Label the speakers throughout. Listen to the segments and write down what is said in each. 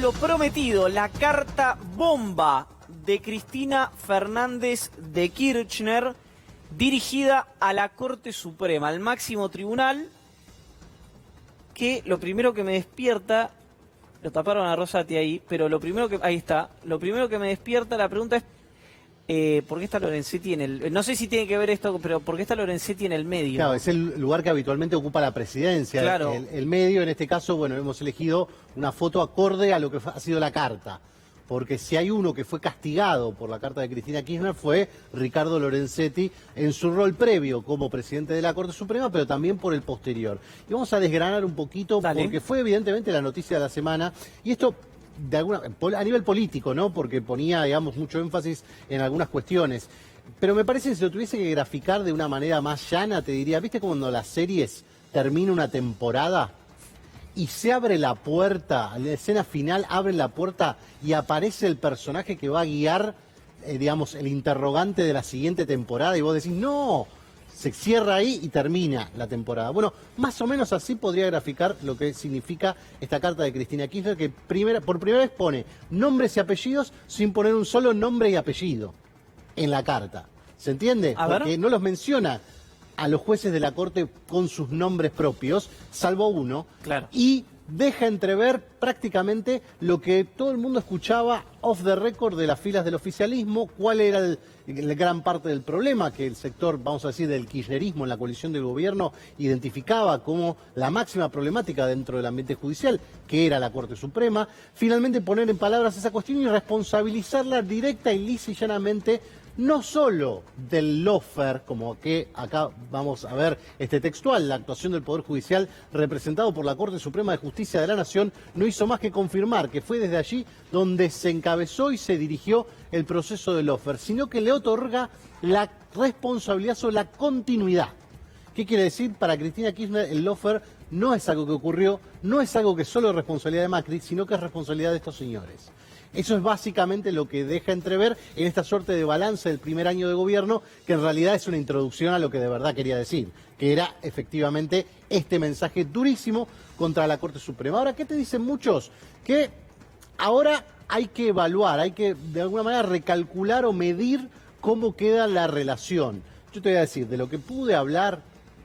Speaker 1: Lo prometido, la carta bomba de Cristina Fernández de Kirchner dirigida a la Corte Suprema, al máximo tribunal, que lo primero que me despierta, lo taparon a Rosati ahí, pero lo primero que, ahí está, lo primero que me despierta la pregunta es, ¿por qué está Lorenzetti en el, no sé si tiene que ver esto, pero ¿por qué está Lorenzetti en el medio?
Speaker 2: Claro, es el lugar que habitualmente ocupa la presidencia.
Speaker 1: Claro.
Speaker 2: El medio, en este caso, bueno, hemos elegido una foto acorde a lo que ha sido la carta. Porque si hay uno que fue castigado por la carta de Cristina Kirchner fue Ricardo Lorenzetti en su rol previo como presidente de la Corte Suprema, pero también por el posterior. Y vamos a desgranar un poquito,
Speaker 1: Dale.
Speaker 2: porque fue evidentemente la noticia de la semana, y esto a nivel político, ¿no? Porque ponía, digamos, mucho énfasis en algunas cuestiones. Pero me parece que si lo tuviese que graficar de una manera más llana, te diría, ¿viste cuando las series termina una temporada y se abre la puerta, en la escena final abre la puerta y aparece el personaje que va a guiar, digamos, el interrogante de la siguiente temporada, y vos decís, no, se cierra ahí y termina la temporada? Bueno, más o menos así podría graficar lo que significa esta carta de Cristina Kirchner, que por primera vez pone nombres y apellidos sin poner un solo nombre y apellido en la carta. ¿Se entiende? Porque no los menciona a los jueces de la Corte con sus nombres propios, salvo uno,
Speaker 1: Claro.
Speaker 2: Y deja entrever prácticamente lo que todo el mundo escuchaba off the record de las filas del oficialismo, cuál era la gran parte del problema que el sector, vamos a decir, del kirchnerismo en la coalición del gobierno identificaba como la máxima problemática dentro del ambiente judicial, que era la Corte Suprema. Finalmente poner en palabras esa cuestión y responsabilizarla directa y lisa y llanamente, no solo del lawfare, como que acá vamos a ver textual, la actuación del Poder Judicial representado por la Corte Suprema de Justicia de la Nación no hizo más que confirmar que fue desde allí donde se encabezó y se dirigió el proceso del lawfare, sino que le otorga la responsabilidad sobre la continuidad. ¿Qué quiere decir? Para Cristina Kirchner el lawfare no es algo que ocurrió, no es algo que solo es responsabilidad de Macri, sino que es responsabilidad de estos señores. Eso es básicamente lo que deja entrever en esta suerte de balance del primer año de gobierno, que en realidad es una introducción a lo que de verdad quería decir, que era efectivamente este mensaje durísimo contra la Corte Suprema. Ahora, ¿qué te dicen muchos? Que ahora hay que evaluar, hay que de alguna manera recalcular o medir cómo queda la relación. Yo te voy a decir, de lo que pude hablar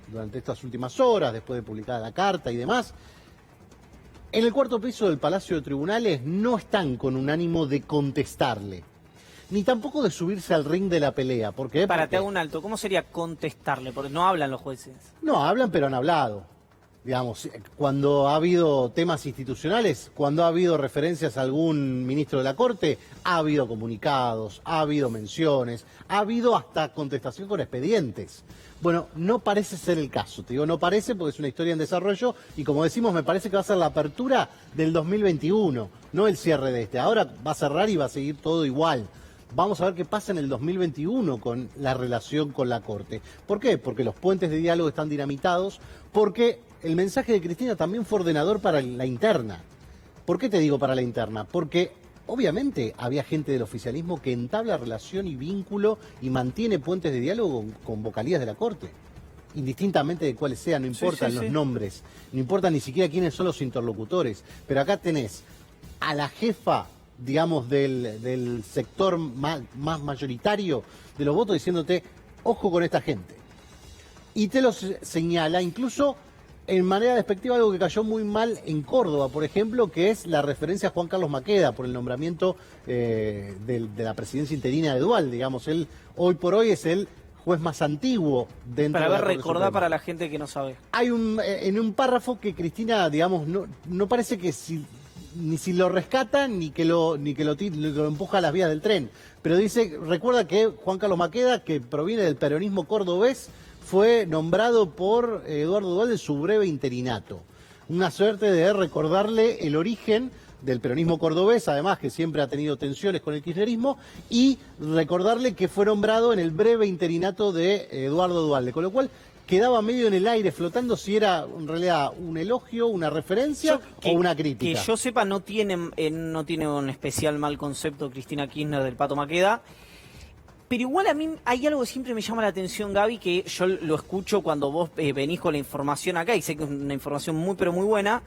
Speaker 2: durante estas últimas horas, después de publicada la carta y demás, en el cuarto piso del Palacio de Tribunales no están con un ánimo de contestarle, ni tampoco de subirse al ring de la pelea. ¿Por qué?
Speaker 1: Te hago un alto. ¿Cómo sería contestarle? Porque no hablan los jueces.
Speaker 2: No, hablan pero han hablado. Digamos, cuando ha habido temas institucionales, cuando ha habido referencias a algún ministro de la Corte, ha habido comunicados, ha habido menciones, ha habido hasta contestación con expedientes. Bueno, no parece ser el caso, te digo, no parece porque es una historia en desarrollo y como decimos, me parece que va a ser la apertura del 2021, no el cierre de este. Ahora va a cerrar y va a seguir todo igual. Vamos a ver qué pasa en el 2021 con la relación con la Corte. ¿Por qué? Porque los puentes de diálogo están dinamitados, porque el mensaje de Cristina también fue ordenador para la interna. ¿Por qué te digo para la interna? Porque obviamente había gente del oficialismo que entabla relación y vínculo y mantiene puentes de diálogo con vocalías de la Corte. Indistintamente de cuáles sean, no importan los nombres, no importa ni siquiera quiénes son los interlocutores. Pero acá tenés a la jefa, digamos, del sector más mayoritario de los votos diciéndote, ojo con esta gente. Y te lo señala incluso en manera despectiva algo que cayó muy mal en Córdoba, por ejemplo, que es la referencia a Juan Carlos Maqueda por el nombramiento de la presidencia interina de Dual. Digamos, él hoy por hoy es el juez más antiguo dentro de la Corte
Speaker 1: recordar
Speaker 2: Suprema.
Speaker 1: para la gente que no sabe.
Speaker 2: Hay en un párrafo que Cristina, digamos, no parece que ni si lo rescata ni que lo empuja a las vías del tren. Pero dice, recuerda que Juan Carlos Maqueda, que proviene del peronismo cordobés, fue nombrado por Eduardo Dual en su breve interinato. Una suerte de recordarle el origen del peronismo cordobés, además que siempre ha tenido tensiones con el kirchnerismo, y recordarle que fue nombrado en el breve interinato de Eduardo Dualde, con lo cual quedaba medio en el aire flotando si era en realidad un elogio, una referencia o una crítica.
Speaker 1: Que yo sepa, no tiene un especial mal concepto Cristina Kirchner del Pato Maqueda. Pero igual a mí hay algo que siempre me llama la atención, Gaby, que yo lo escucho cuando vos venís con la información acá, y sé que es una información muy pero muy buena,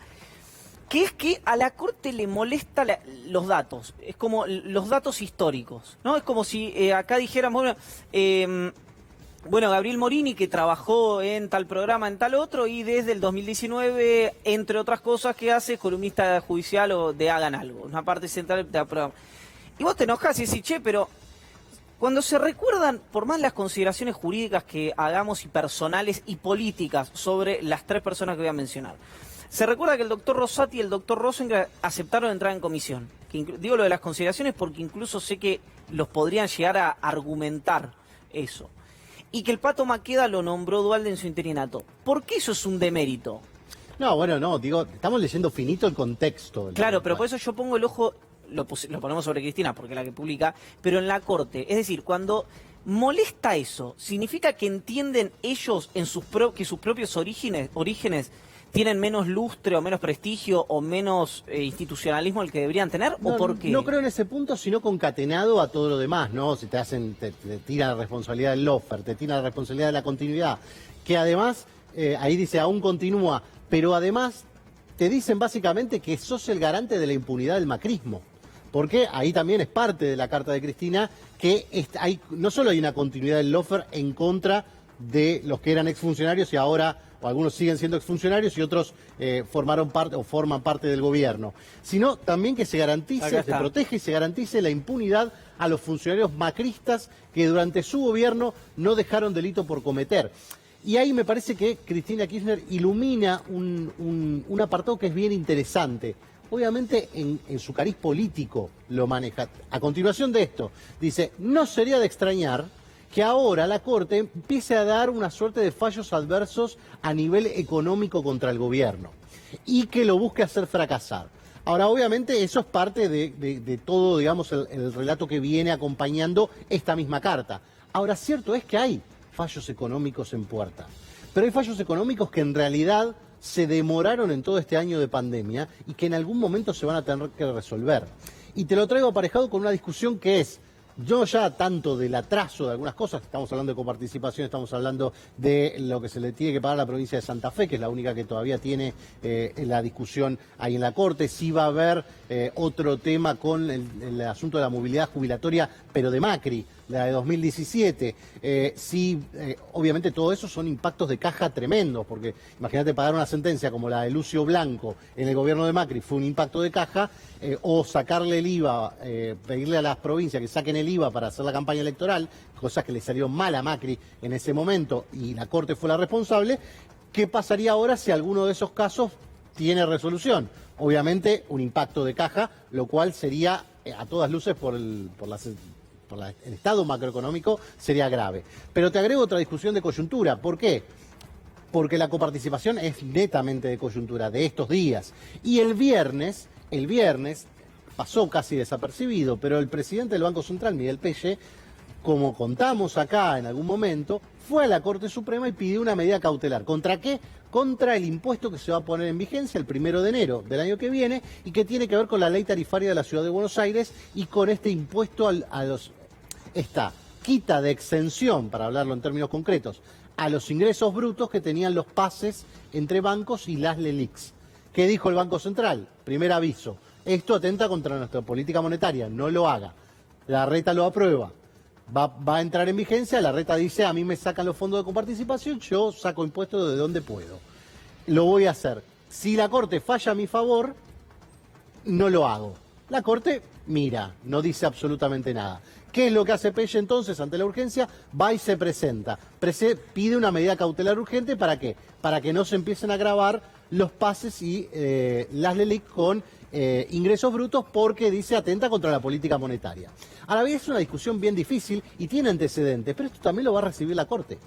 Speaker 1: que es que a la Corte le molesta los datos, es como los datos históricos, ¿no? Es como si acá dijéramos, bueno, Gabriel Morini, que trabajó en tal programa, en tal otro, y desde el 2019, entre otras cosas que hace, es columnista judicial o de Hagan Algo, una parte central del programa. Y vos te enojás y decís, che, pero cuando se recuerdan, por más las consideraciones jurídicas que hagamos y personales y políticas sobre las tres personas que voy a mencionar, se recuerda que el doctor Rosati y el doctor Rosengren aceptaron entrar en comisión. Digo lo de las consideraciones porque incluso sé que los podrían llegar a argumentar eso. Y que el Pato Maqueda lo nombró Duhalde en su interinato. ¿Por qué eso es un demérito?
Speaker 2: No, bueno, no, digo, estamos leyendo finito el contexto.
Speaker 1: Claro, pero por eso yo pongo el ojo, lo ponemos sobre Cristina, porque es la que publica, pero en la Corte. Es decir, cuando molesta eso, ¿significa que entienden ellos en que sus propios orígenes tienen menos lustre o menos prestigio o menos institucionalismo el que deberían tener? ¿O por qué?
Speaker 2: No creo en ese punto, sino concatenado a todo lo demás, ¿no? Si te tiran la responsabilidad del lofer, te tiran la responsabilidad de la continuidad, que además, ahí dice, aún continúa, pero además te dicen básicamente que sos el garante de la impunidad del macrismo. Porque ahí también es parte de la carta de Cristina que no solo hay una continuidad del lofer en contra de los que eran exfuncionarios y ahora, o algunos siguen siendo exfuncionarios y otros forman parte del gobierno, sino también que se garantice, se protege y se garantice la impunidad a los funcionarios macristas que durante su gobierno no dejaron delito por cometer. Y ahí me parece que Cristina Kirchner ilumina un apartado que es bien interesante. Obviamente en su cariz político lo maneja. A continuación de esto, dice, no sería de extrañar que ahora la Corte empiece a dar una suerte de fallos adversos a nivel económico contra el gobierno y que lo busque hacer fracasar. Ahora, obviamente, eso es parte de todo, digamos, el relato que viene acompañando esta misma carta. Ahora, cierto es que hay fallos económicos en puerta, pero hay fallos económicos que en realidad se demoraron en todo este año de pandemia y que en algún momento se van a tener que resolver. Y te lo traigo aparejado con una discusión que es, yo ya tanto del atraso de algunas cosas, estamos hablando de coparticipación, estamos hablando de lo que se le tiene que pagar a la provincia de Santa Fe, que es la única que todavía tiene la discusión ahí en la Corte. Sí va a haber otro tema con el asunto de la movilidad jubilatoria, pero de Macri, la de 2017. Obviamente todo eso son impactos de caja tremendos, porque imagínate pagar una sentencia como la de Lucio Blanco en el gobierno de Macri, fue un impacto de caja, o sacarle el IVA, pedirle a las provincias que saquen el IVA para hacer la campaña electoral, cosas que le salió mal a Macri en ese momento y la Corte fue la responsable. ¿Qué pasaría ahora si alguno de esos casos tiene resolución? Obviamente un impacto de caja, lo cual sería a todas luces por el estado macroeconómico sería grave. Pero te agrego otra discusión de coyuntura. ¿Por qué? Porque la coparticipación es netamente de coyuntura, de estos días. Y el viernes pasó casi desapercibido, pero el presidente del Banco Central, Miguel Pelle, como contamos acá en algún momento, fue a la Corte Suprema y pidió una medida cautelar. ¿Contra qué? Contra el impuesto que se va a poner en vigencia el 1 de enero del año que viene y que tiene que ver con la ley tarifaria de la Ciudad de Buenos Aires y con este impuesto esta quita de exención, para hablarlo en términos concretos, a los ingresos brutos que tenían los pases entre bancos y las LELIQs. ¿Qué dijo el Banco Central? Primer aviso, esto atenta contra nuestra política monetaria, no lo haga. La Reta lo aprueba. Va a entrar en vigencia, la Reta dice, a mí me sacan los fondos de coparticipación, yo saco impuestos de donde puedo. Lo voy a hacer. Si la Corte falla a mi favor, no lo hago. La Corte mira, no dice absolutamente nada. ¿Qué es lo que hace Pelle entonces ante la urgencia? Va y se presenta. Pide una medida cautelar urgente, ¿para qué? Para que no se empiecen a gravar los pases y las LELIQ con ingresos brutos, porque dice atenta contra la política monetaria. Ahora bien, es una discusión bien difícil y tiene antecedentes, pero esto también lo va a recibir la Corte.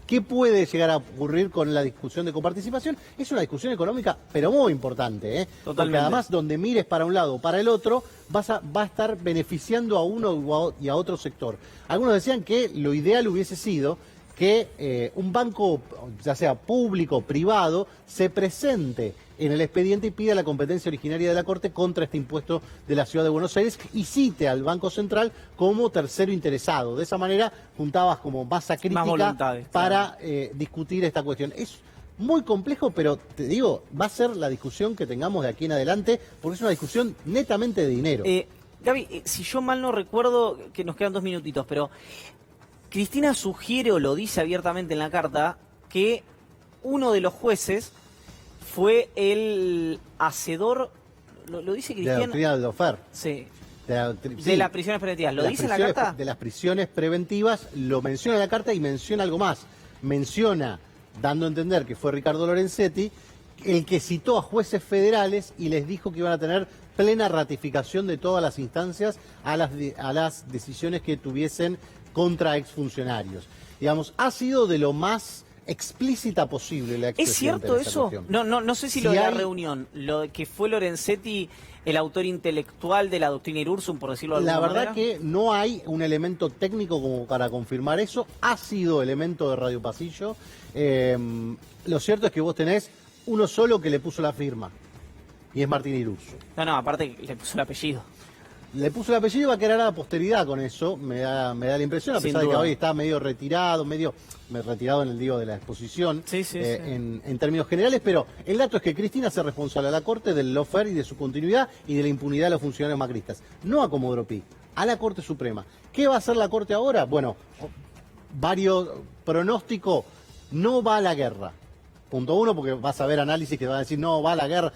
Speaker 2: ¿Qué puede llegar a ocurrir con la discusión de coparticipación? Es una discusión económica, pero muy importante, ¿eh?
Speaker 1: Totalmente.
Speaker 2: Porque además, donde mires para un lado o para el otro, va a estar beneficiando a uno y a otro sector. Algunos decían que lo ideal hubiese sido que un banco, ya sea público o privado, se presente en el expediente y pida la competencia originaria de la Corte contra este impuesto de la Ciudad de Buenos Aires y cite al Banco Central como tercero interesado. De esa manera juntabas como masa crítica
Speaker 1: voluntades,
Speaker 2: para discutir esta cuestión. muy complejo, pero te digo, va a ser la discusión que tengamos de aquí en adelante, porque es una discusión netamente de dinero.
Speaker 1: Gaby, si yo mal no recuerdo, que nos quedan 2 minutitos, pero Cristina sugiere o lo dice abiertamente en la carta que uno de los jueces fue el hacedor, lo dice
Speaker 2: De la
Speaker 1: Cristina.
Speaker 2: doctrina del Lawfare.
Speaker 1: Sí.
Speaker 2: Sí,
Speaker 1: De las prisiones preventivas. ¿Lo dice en la carta?
Speaker 2: De las prisiones preventivas, lo menciona en la carta y menciona algo más. Menciona, dando a entender que fue Ricardo Lorenzetti, el que citó a jueces federales y les dijo que iban a tener plena ratificación de todas las instancias a las decisiones que tuviesen contra exfuncionarios. Digamos, ha sido de lo más explícita posible la
Speaker 1: ¿Es cierto eso? No sé si lo de la reunión, lo que fue Lorenzetti el autor intelectual de la doctrina Irursum, por decirlo de alguna manera.
Speaker 2: La verdad que no hay un elemento técnico como para confirmar eso. Ha sido elemento de Radio Pasillo. Lo cierto es que vos tenés uno solo que le puso la firma, y es Martín Irursum.
Speaker 1: No, aparte le puso el apellido.
Speaker 2: Le puso el apellido y va a quedar a la posteridad con eso, me da la impresión, a pesar de que hoy está medio retirado, retirado en el digo de la exposición,
Speaker 1: sí.
Speaker 2: En términos generales, pero el dato es que Cristina se responsable a la Corte del lawfare y de su continuidad y de la impunidad de los funcionarios macristas. No a Comodoro Pi, a la Corte Suprema. ¿Qué va a hacer la Corte ahora? Bueno, varios pronósticos, no va a la guerra. Punto uno, porque vas a ver análisis que van a decir, no, va a la guerra,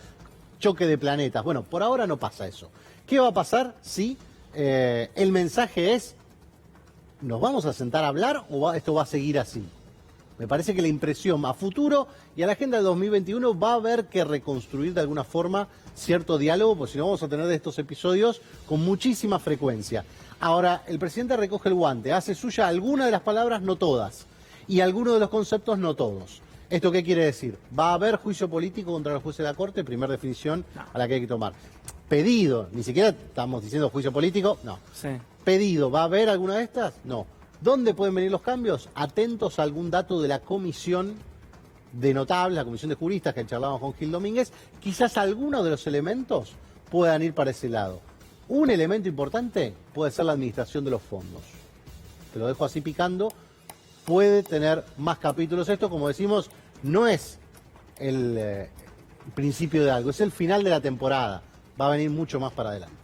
Speaker 2: choque de planetas. Bueno, por ahora no pasa eso. ¿Qué va a pasar si el mensaje es, ¿nos vamos a sentar a hablar o esto va a seguir así? Me parece que la impresión a futuro y a la agenda del 2021 va a haber que reconstruir de alguna forma cierto diálogo, porque si no vamos a tener estos episodios con muchísima frecuencia. Ahora, el presidente recoge el guante, hace suya alguna de las palabras, no todas, y algunos de los conceptos, no todos. ¿Esto qué quiere decir? ¿Va a haber juicio político contra los jueces de la Corte? Primera definición a la que hay que tomar. Pedido, ni siquiera estamos diciendo juicio político, no.
Speaker 1: Sí.
Speaker 2: Pedido, ¿va a haber alguna de estas? No. ¿Dónde pueden venir los cambios? Atentos a algún dato de la comisión de notables, la comisión de juristas que charlábamos con Gil Domínguez. Quizás algunos de los elementos puedan ir para ese lado. Un elemento importante puede ser la administración de los fondos. Te lo dejo así picando. Puede tener más capítulos. Esto, como decimos, no es el principio de algo, es el final de la temporada. Va a venir mucho más para adelante.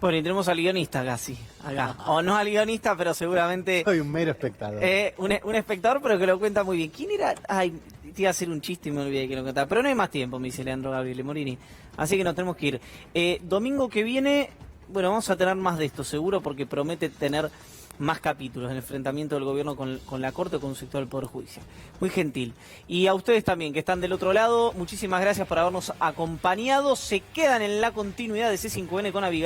Speaker 1: Bueno, y tenemos al guionista casi, acá. O no al guionista, pero seguramente...
Speaker 2: Soy un mero espectador.
Speaker 1: Un espectador, pero que lo cuenta muy bien. ¿Quién era? Ay, te iba a hacer un chiste y me olvidé que lo contaba. Pero no hay más tiempo, me dice Leandro Gabriele Morini. Así que nos tenemos que ir. Domingo que viene, bueno, vamos a tener más de esto seguro, porque promete tener más capítulos en el enfrentamiento del gobierno con la Corte o con un sector del Poder Judicial. Muy gentil. Y a ustedes también, que están del otro lado, muchísimas gracias por habernos acompañado. Se quedan en la continuidad de C5N con Abigail.